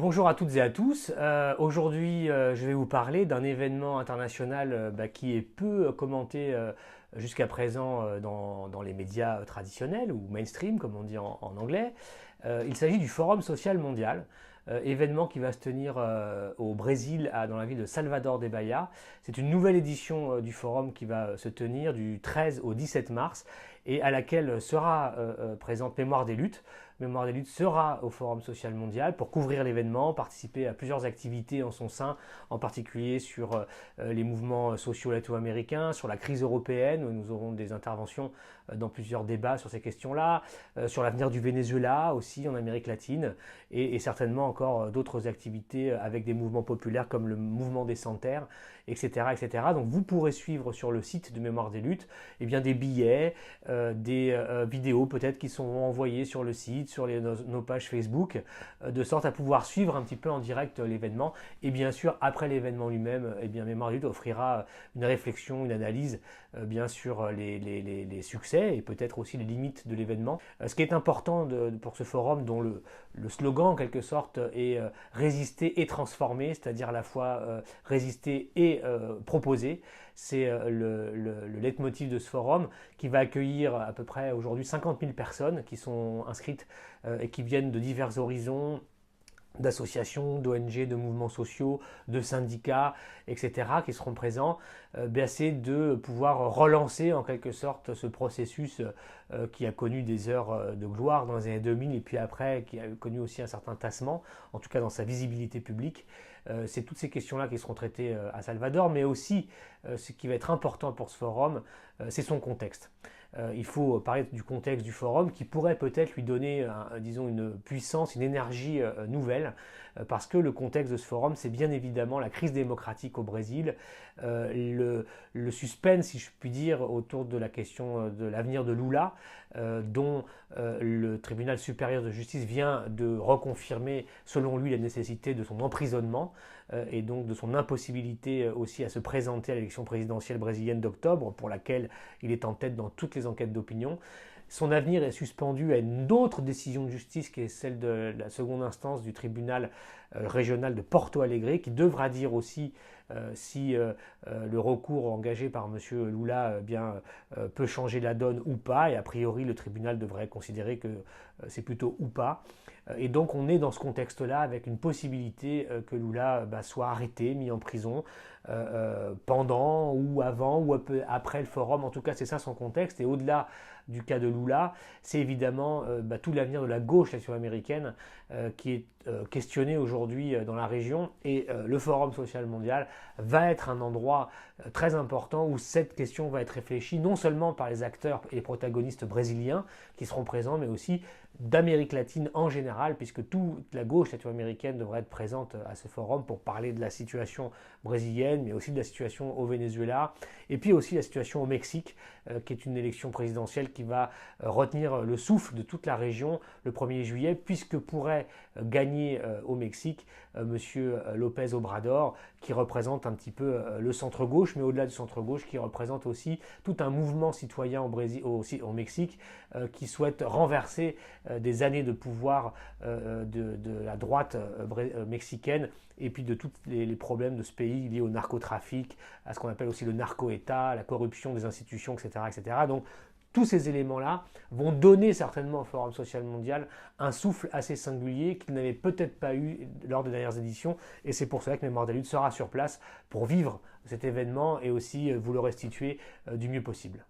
Bonjour à toutes et à tous. Aujourd'hui, je vais vous parler d'un événement international qui est peu commenté jusqu'à présent dans les médias traditionnels ou mainstream, comme on dit en anglais. Il s'agit du Forum social mondial, événement qui va se tenir au Brésil, dans la ville de Salvador de Bahia. C'est une nouvelle édition du forum qui va se tenir du 13 au 17 mars et à laquelle sera présente Mémoire des luttes. Mémoire des luttes sera au Forum social mondial pour couvrir l'événement, participer à plusieurs activités en son sein, en particulier sur les mouvements sociaux latino-américains, sur la crise européenne, où nous aurons des interventions dans plusieurs débats sur ces questions-là, sur l'avenir du Venezuela aussi en Amérique latine, et certainement encore d'autres activités avec des mouvements populaires comme le mouvement des Sans-Terre, etc., etc. Donc vous pourrez suivre sur le site de Mémoire des luttes des billets, des vidéos peut-être qui sont envoyées sur le site, sur nos pages Facebook, de sorte à pouvoir suivre un petit peu en direct l'événement. Et bien sûr, après l'événement lui-même, Mémoire des luttes offrira une réflexion, une analyse, bien sûr les succès et peut-être aussi les limites de l'événement. Ce qui est important pour ce forum, dont le slogan en quelque sorte est résister et transformer, c'est-à-dire à la fois résister et proposer. C'est le leitmotiv de ce forum qui va accueillir à peu près aujourd'hui 50 000 personnes qui sont inscrites et qui viennent de divers horizons, d'associations, d'ONG, de mouvements sociaux, de syndicats, etc., qui seront présents. C'est de pouvoir relancer en quelque sorte ce processus qui a connu des heures de gloire dans les années 2000 et puis après qui a connu aussi un certain tassement, en tout cas dans sa visibilité publique. C'est toutes ces questions-là qui seront traitées à Salvador, mais aussi ce qui va être important pour ce forum, c'est son contexte. Il faut parler du contexte du forum qui pourrait peut-être lui donner, disons, une puissance, une énergie nouvelle, parce que le contexte de ce forum, c'est bien évidemment la crise démocratique au Brésil, le suspense, si je puis dire, autour de la question de l'avenir de Lula, dont le tribunal supérieur de justice vient de reconfirmer, selon lui, la nécessité de son emprisonnement et donc de son impossibilité aussi à se présenter à l'élection présidentielle brésilienne d'octobre, pour laquelle il est en tête dans toutes les enquêtes d'opinion. Son avenir est suspendu à une autre décision de justice qui est celle de la seconde instance du tribunal régional de Porto Alegre, qui devra dire aussi si le recours engagé par M. Lula peut changer la donne ou pas. Et a priori, le tribunal devrait considérer que c'est plutôt ou pas. Et donc on est dans ce contexte-là avec une possibilité que Lula soit arrêté, mis en prison pendant ou avant ou après le forum. En tout cas, c'est ça son contexte. Et au-delà du cas de Lula, c'est évidemment tout l'avenir de la gauche latino-américaine qui est questionné aujourd'hui dans la région. Et le Forum social mondial va être un endroit très important où cette question va être réfléchie non seulement par les acteurs et les protagonistes brésiliens qui seront présents, mais aussi d'Amérique latine en général, puisque toute la gauche latino-américaine devrait être présente à ce forum pour parler de la situation brésilienne, mais aussi de la situation au Venezuela, et puis aussi la situation au Mexique, qui est une élection présidentielle qui va retenir le souffle de toute la région le 1er juillet, puisque pourrait gagner au Mexique M. López Obrador, qui représente un petit peu le centre-gauche, mais au-delà du centre-gauche, qui représente aussi tout un mouvement citoyen au Mexique qui souhaite renverser des années de pouvoir de la droite mexicaine et puis de tous les problèmes de ce pays liés au narcotrafic, à ce qu'on appelle aussi le narco-État, la corruption des institutions, etc., etc. Donc tous ces éléments-là vont donner certainement au Forum social mondial un souffle assez singulier qu'il n'avait peut-être pas eu lors des dernières éditions. Et c'est pour cela que Mémoire des luttes sera sur place pour vivre cet événement et aussi vous le restituer du mieux possible.